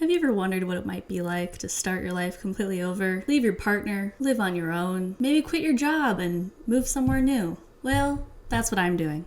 Have you ever wondered what it might be like to start your life completely over, leave your partner, live on your own, maybe quit your job and move somewhere new? Well, that's what I'm doing.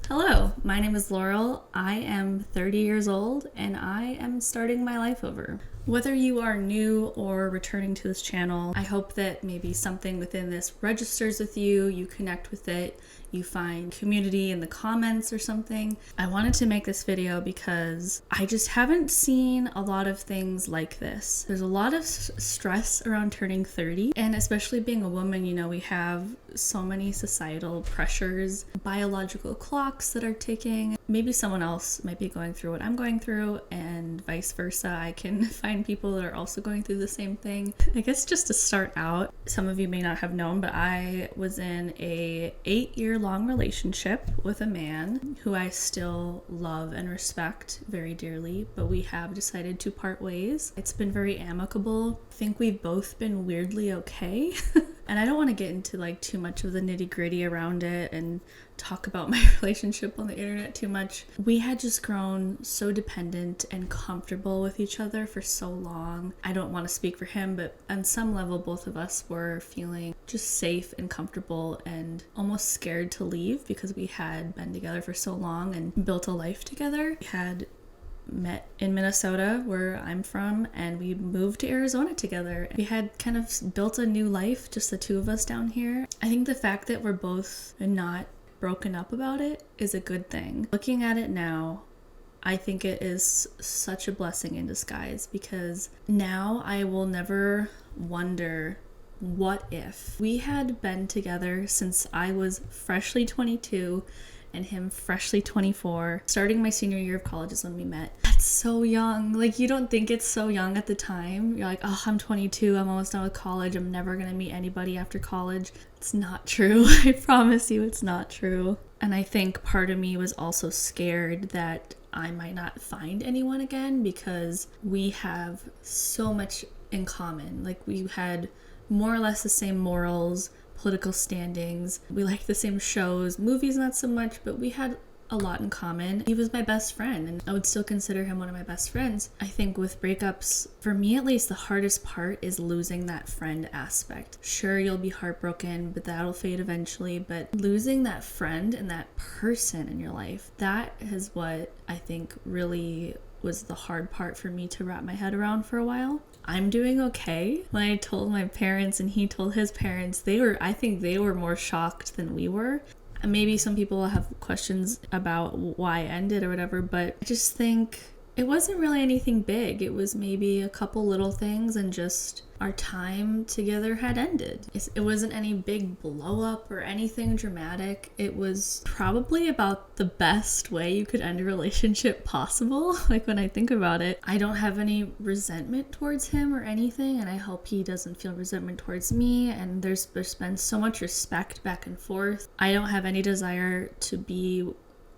Hello, my name is Laurel. I am 30 years old and I am starting my life over. Whether you are new or returning to this channel, I hope that maybe something within this registers with you, you connect with it, you find community in the comments or something. I wanted to make this video because I just haven't seen a lot of things like this. There's a lot of stress around turning 30, and especially being a woman, you know, we have so many societal pressures, biological clocks that are ticking. Maybe someone else might be going through what I'm going through, and vice versa. I can find people that are also going through the same thing. I guess just to start out, some of you may not have known, but I was in a 8-year-long relationship with a man who I still love and respect very dearly, but we have decided to part ways. It's been very amicable. I think we've both been weirdly okay. And I don't want to get into like too much of the nitty-gritty around it and talk about my relationship on the internet too much. We had just grown so dependent and comfortable with each other for so long. I don't want to speak for him, but on some level both of us were feeling just safe and comfortable and almost scared to leave because we had been together for so long and built a life together. We had met in Minnesota, where I'm from, and we moved to Arizona together. We had kind of built a new life, just the two of us down here. I think the fact that we're both not broken up about it is a good thing. Looking at it now, I think it is such a blessing in disguise, because now I will never wonder what if. We had been together since I was freshly 22 and him freshly 24. Starting my senior year of college is when we met. That's so young. Like, you don't think it's so young at the time. You're like, oh, I'm 22, I'm almost done with college, I'm never gonna meet anybody after college. It's not true. I promise you it's not true. And I think part of me was also scared that I might not find anyone again, because we have so much in common. Like, we had more or less the same morals, political standings. We liked the same shows, movies not so much, but we had a lot in common. He was my best friend, and I would still consider him one of my best friends. I think with breakups, for me at least, the hardest part is losing that friend aspect. Sure, you'll be heartbroken, but that'll fade eventually. But losing that friend and that person in your life, that is what I think really was the hard part for me to wrap my head around for a while. I'm doing okay. When I told my parents and he told his parents, I think they were more shocked than we were. And maybe some people will have questions about why I ended or whatever, but I just think it wasn't really anything big. It was maybe a couple little things, and just our time together had ended. It wasn't any big blow up or anything dramatic. It was probably about the best way you could end a relationship possible. Like, when I think about it, I don't have any resentment towards him or anything, and I hope he doesn't feel resentment towards me. And there's been so much respect back and forth. I don't have any desire to be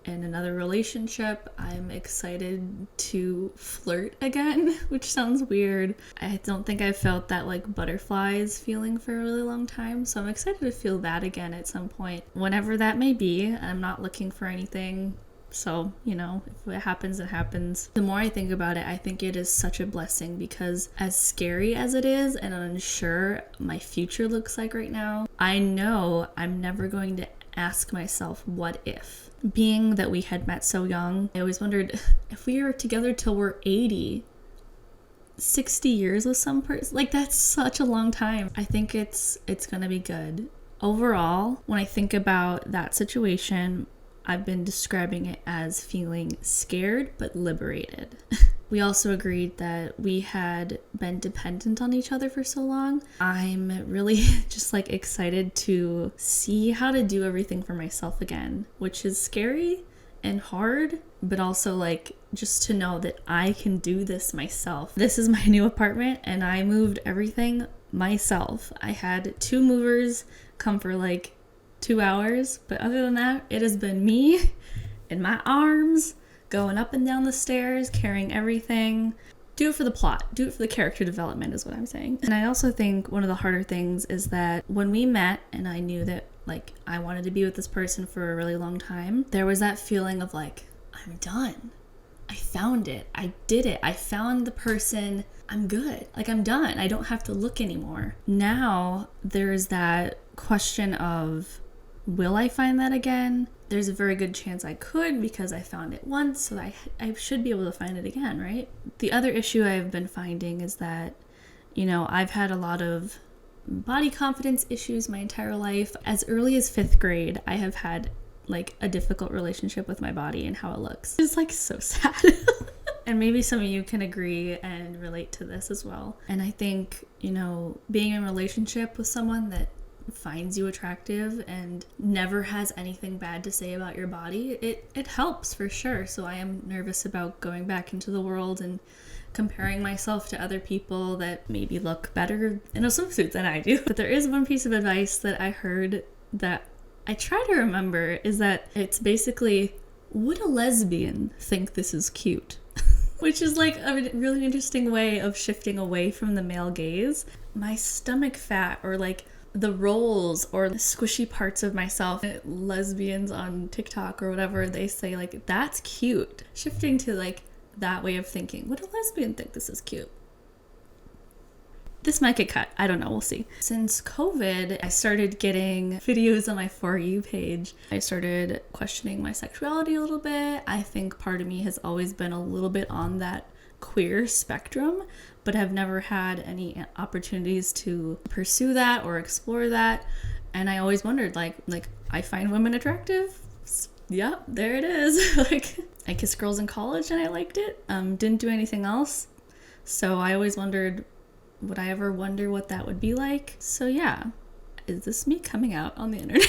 in another relationship. I'm excited to flirt again, which sounds weird. I don't think I've felt that like butterflies feeling for a really long time, so I'm excited to feel that again at some point, whenever that may be. I'm not looking for anything, so, you know, if it happens, it happens. The more I think about it, I think it is such a blessing, because as scary as it is and unsure my future looks like right now, I know I'm never going to ask myself, what if? Being that we had met so young, I always wondered if we were together till we're 80, 60 years with some person, like, that's such a long time. I think it's gonna be good. Overall, when I think about that situation, I've been describing it as feeling scared but liberated. We also agreed that we had been dependent on each other for so long. I'm really just like excited to see how to do everything for myself again, which is scary and hard, but also like just to know that I can do this myself. This is my new apartment and I moved everything myself. I had 2 movers come for like 2 hours, but other than that, it has been me in my arms, going up and down the stairs, carrying everything. Do it for the plot. Do it for the character development is what I'm saying. And I also think one of the harder things is that when we met and I knew that like I wanted to be with this person for a really long time, there was that feeling of like, I'm done. I found it. I did it. I found the person. I'm good. Like, I'm done. I don't have to look anymore. Now there's that question of, will I find that again? There's a very good chance I could, because I found it once, so I should be able to find it again, right? The other issue I've been finding is that, I've had a lot of body confidence issues my entire life. As early as 5th grade, I have had like a difficult relationship with my body and how it looks. It's like so sad. And maybe some of you can agree and relate to this as well. And I think, being in a relationship with someone that finds you attractive and never has anything bad to say about your body, it helps for sure. So I am nervous about going back into the world and comparing myself to other people that maybe look better in a swimsuit than I do. But there is one piece of advice that I heard that I try to remember, is that it's basically, would a lesbian think this is cute? Which is like a really interesting way of shifting away from the male gaze. My stomach fat, or like the rolls or the squishy parts of myself, lesbians on TikTok or whatever, they say like, that's cute. Shifting to like that way of thinking, would a lesbian think this is cute? This might get cut. I don't know. We'll see. Since COVID, I started getting videos on my For You page. I started questioning my sexuality a little bit. I think part of me has always been a little bit on that queer spectrum, but have never had any opportunities to pursue that or explore that. And I always wondered, like I find women attractive. Yep, there it is. Like, I kissed girls in college and I liked it. Didn't do anything else. So I always wondered, would I ever wonder what that would be like? So yeah, is this me coming out on the internet?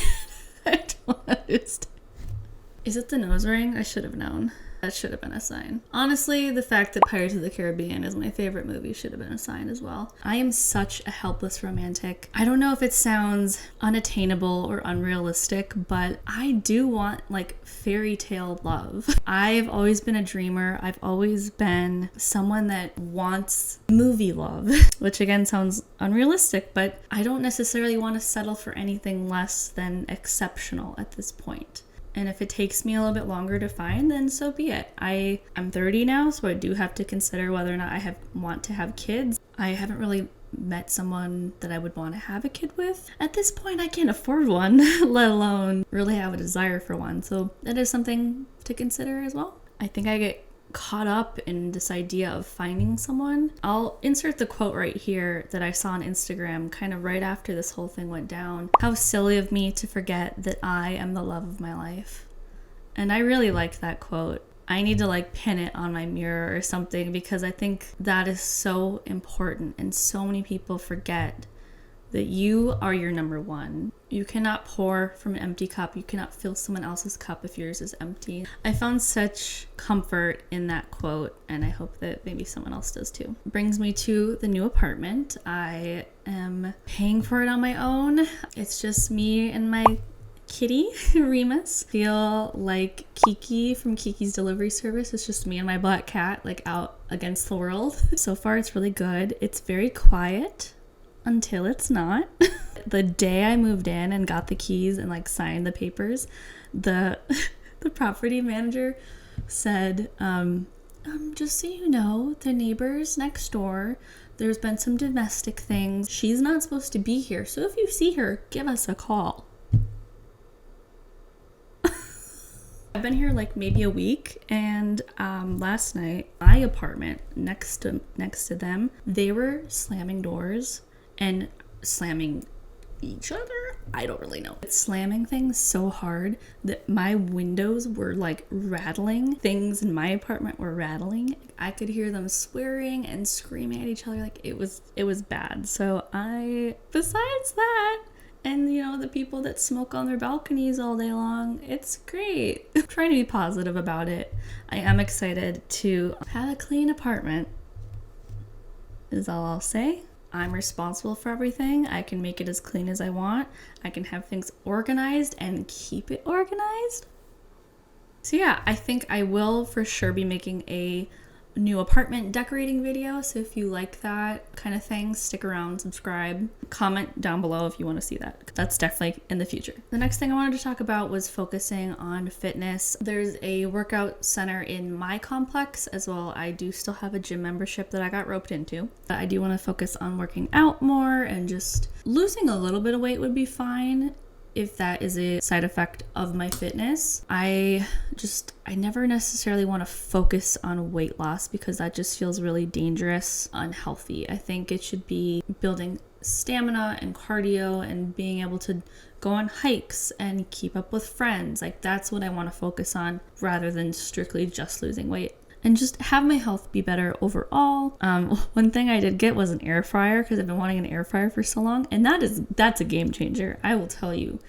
I don't understand. Is it the nose ring? I should have known. That should have been a sign. Honestly, the fact that Pirates of the Caribbean is my favorite movie should have been a sign as well. I am such a helpless romantic. I don't know if it sounds unattainable or unrealistic, but I do want like fairy tale love. I've always been a dreamer. I've always been someone that wants movie love, which again sounds unrealistic, but I don't necessarily want to settle for anything less than exceptional at this point. And if it takes me a little bit longer to find, then so be it. I'm 30 now, so I do have to consider whether or not I want to have kids. I haven't really met someone that I would want to have a kid with. At this point, I can't afford one, let alone really have a desire for one. So that is something to consider as well. I think I get caught up in this idea of finding someone. I'll insert the quote right here that I saw on Instagram kind of right after this whole thing went down. How silly of me to forget that I am the love of my life. And I really liked that quote. I need to like pin it on my mirror or something, because I think that is so important, and so many people forget that you are your number one. You cannot pour from an empty cup. You cannot fill someone else's cup if yours is empty. I found such comfort in that quote, and I hope that maybe someone else does too. Brings me to the new apartment. I am paying for it on my own. It's just me and my kitty, Remus. Feel like Kiki from Kiki's Delivery Service. It's just me and my black cat, like out against the world. So far, it's really good. It's very quiet. Until it's not. The day I moved in and got the keys and like signed the papers, the property manager said, just so you know, the neighbors next door, there's been some domestic things. She's not supposed to be here, so if you see her, give us a call. I've been here like maybe a week, and last night, my apartment next to them, they were slamming doors and slamming each other. I don't really know. It's slamming things so hard that my windows were like rattling. Things in my apartment were rattling. I could hear them swearing and screaming at each other. Like it was bad. So besides that, and the people that smoke on their balconies all day long, it's great. I'm trying to be positive about it. I am excited to have a clean apartment, is all I'll say. I'm responsible for everything. I can make it as clean as I want. I can have things organized and keep it organized. So yeah, I think I will for sure be making a new apartment decorating video. So if you like that kind of thing, stick around, subscribe, comment down below if you want to see that. That's definitely in the future. The next thing I wanted to talk about was focusing on fitness. There's a workout center in my complex as well. I do still have a gym membership that I got roped into. But I do want to focus on working out more, and just losing a little bit of weight would be fine if that is a side effect of my fitness. I never necessarily want to focus on weight loss because that just feels really dangerous, unhealthy. I think it should be building stamina and cardio and being able to go on hikes and keep up with friends. Like, that's what I want to focus on rather than strictly just losing weight. And just have my health be better overall. One thing I did get was an air fryer because I've been wanting an air fryer for so long, and that's a game changer. I will tell you,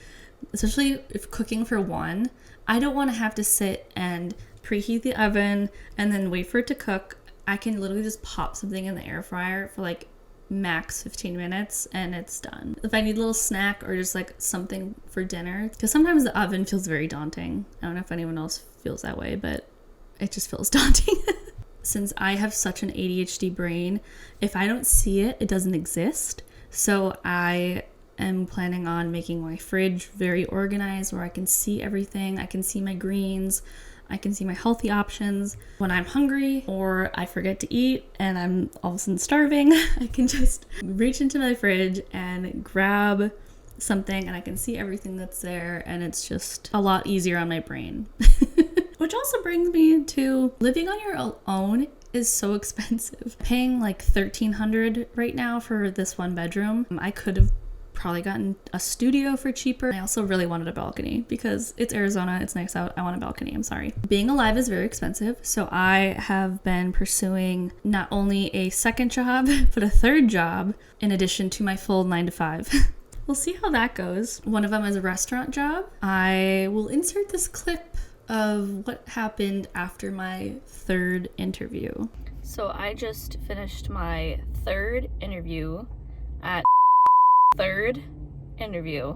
especially if cooking for one. I don't want to have to sit and preheat the oven and then wait for it to cook. I can literally just pop something in the air fryer for like max 15 minutes and it's done. If I need a little snack or just like something for dinner, because sometimes the oven feels very daunting. I don't know if anyone else feels that way, but it just feels daunting. Since I have such an ADHD brain, if I don't see it, it doesn't exist. So I am planning on making my fridge very organized where I can see everything. I can see my greens. I can see my healthy options. When I'm hungry or I forget to eat and I'm all of a sudden starving, I can just reach into my fridge and grab something and I can see everything that's there, and it's just a lot easier on my brain. Which also brings me to living on your own is so expensive. Paying like $1,300 right now for this one bedroom. I could have probably gotten a studio for cheaper. I also really wanted a balcony because it's Arizona, it's nice out. I want a balcony, I'm sorry. Being alive is very expensive, so I have been pursuing not only a second job, but a third job in addition to my full 9-to-5. We'll see how that goes. One of them is a restaurant job. I will insert this clip of what happened after my third interview. So I just finished my third interview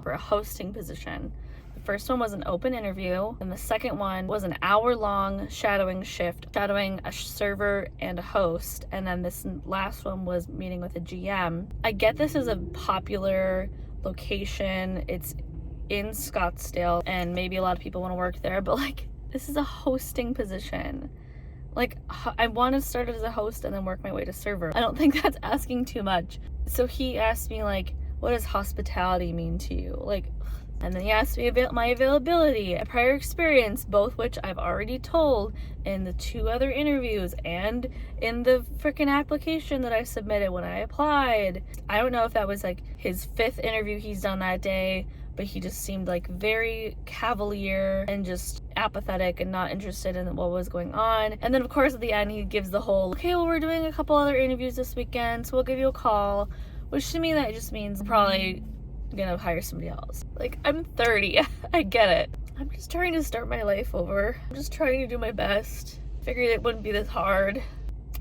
for a hosting position. The first one was an open interview, and the second one was an hour-long shadowing shift, shadowing a server and a host, and then this last one was meeting with a GM. I get this is a popular location. It's in Scottsdale, and maybe a lot of people want to work there, but like, this is a hosting position. Like, I want to start as a host and then work my way to server. I don't think that's asking too much. So he asked me like, what does hospitality mean to you? Like, and then he asked me about my availability, a prior experience, both which I've already told in the 2 other interviews and in the freaking application that I submitted when I applied. I don't know if that was like his 5th interview he's done that day, but he just seemed like very cavalier and just apathetic and not interested in what was going on. And then of course at the end he gives the whole, okay, well, we're doing a couple other interviews this weekend, so we'll give you a call, which to me that just means probably gonna hire somebody else. Like, I'm 30, I get it. I'm just trying to start my life over. I'm just trying to do my best. Figured it wouldn't be this hard.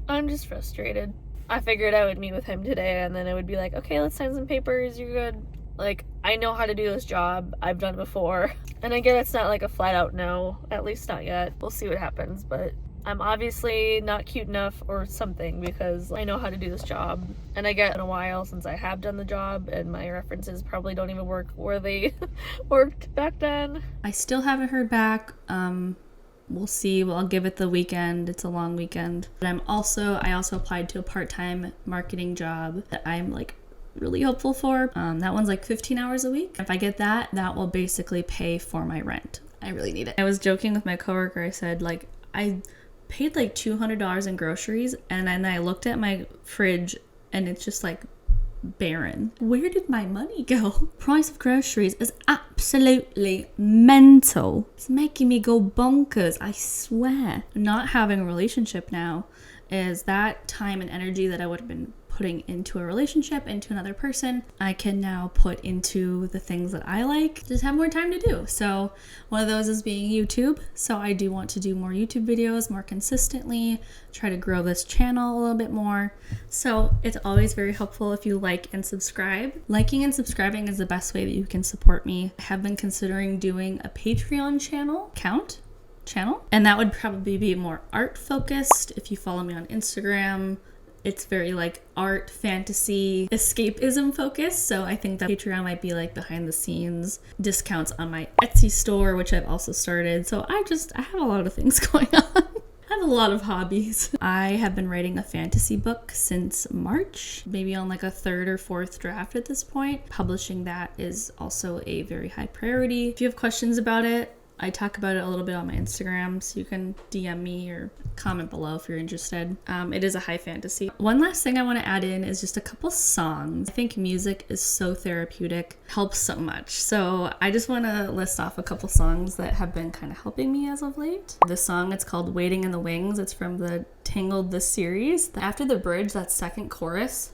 I'm just frustrated. I figured I would meet with him today and then it would be like, okay, let's sign some papers, you're good. Like, I know how to do this job. I've done it before. And I get it's not like a flat out no, at least not yet. We'll see what happens, but I'm obviously not cute enough or something because I know how to do this job. And I get in a while since I have done the job and my references probably don't even work where they worked back then. I still haven't heard back. We'll see. Well, I'll give it the weekend. It's a long weekend. But I also applied to a part-time marketing job that I'm like really hopeful for. That one's like 15 hours a week. If I get that, that will basically pay for my rent. I really need it. I was joking with my coworker. I said, like, I paid like $200 in groceries and then I looked at my fridge and it's just like barren. Where did my money go? Price of groceries is absolutely mental. It's making me go bonkers, I swear. Not having a relationship now is that time and energy that I would have been putting into a relationship, into another person, I can now put into the things that I like, just have more time to do. So one of those is being YouTube. So I do want to do more YouTube videos more consistently, try to grow this channel a little bit more. So it's always very helpful if you like and subscribe. Liking and subscribing is the best way that you can support me. I have been considering doing a Patreon channel channel. And that would probably be more art focused. If you follow me on Instagram, it's very like art, fantasy, escapism focused. So I think that Patreon might be like behind the scenes discounts on my Etsy store, which I've also started. So I have a lot of things going on. I have a lot of hobbies. I have been writing a fantasy book since March, maybe on like a third or fourth draft at this point. Publishing that is also a very high priority. If you have questions about it, I talk about it a little bit on my Instagram, so you can DM me or comment below if you're interested. It is a high fantasy. One last thing I want to add in is just a couple songs. I think music is so therapeutic, helps so much. So I just want to list off a couple songs that have been kind of helping me as of late. This song, it's called Waiting in the Wings. It's from the Tangled the series. After the bridge, that second chorus,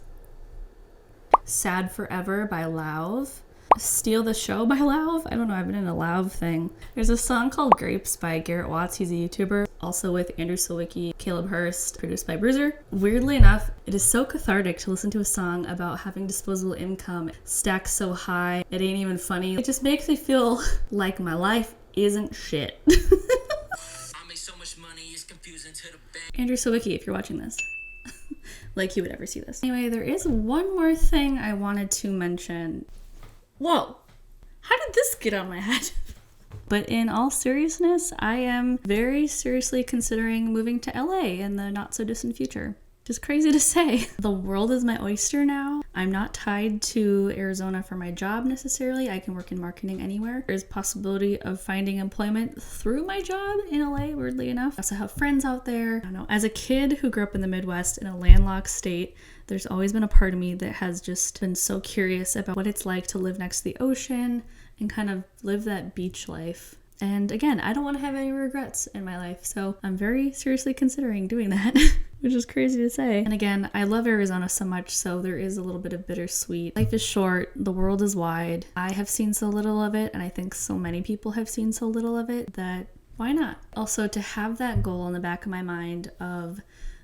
Sad Forever by Lauv. Steal the Show by Lauv. I don't know, I've been in a Lauv thing. There's a song called Grapes by Garrett Watts. He's a YouTuber. Also with Andrew Sawicki, Caleb Hurst, produced by Bruiser. Weirdly enough, it is so cathartic to listen to a song about having disposable income stacked so high it ain't even funny. It just makes me feel like my life isn't shit. I make so much money, it's confusing to the bank. Andrew Sawicki, if you're watching this. Like you would ever see this. Anyway, there is one more thing I wanted to mention. Whoa, how did this get on my head? But in all seriousness, I am very seriously considering moving to LA in the not so distant future. Just crazy to say. The world is my oyster now. I'm not tied to Arizona for my job necessarily. I can work in marketing anywhere. There's possibility of finding employment through my job in LA, weirdly enough. I also have friends out there. I don't know. As a kid who grew up in the Midwest in a landlocked state, there's always been a part of me that has just been so curious about what it's like to live next to the ocean and kind of live that beach life. And again, I don't want to have any regrets in my life, so I'm very seriously considering doing that, which is crazy to say. And again, I love Arizona so much, so there is a little bit of bittersweet. Life is short, the world is wide. I have seen so little of it, and I think so many people have seen so little of it that why not? Also, to have that goal in the back of my mind of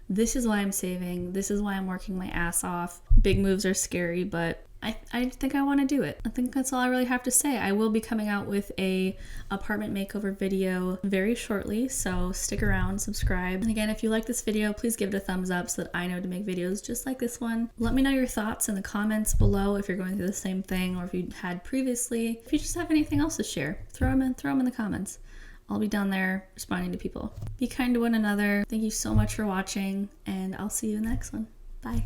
this is why I'm saving, this is why I'm working my ass off. Big moves are scary, but I think I want to do it. I think that's all I really have to say. I will be coming out with a apartment makeover video very shortly, so stick around, subscribe. And again, if you like this video, please give it a thumbs up so that I know to make videos just like this one. Let me know your thoughts in the comments below if you're going through the same thing or if you had previously. If you just have anything else to share, throw them in the comments. I'll be down there responding to people. Be kind to one another. Thank you so much for watching, and I'll see you in the next one. Bye.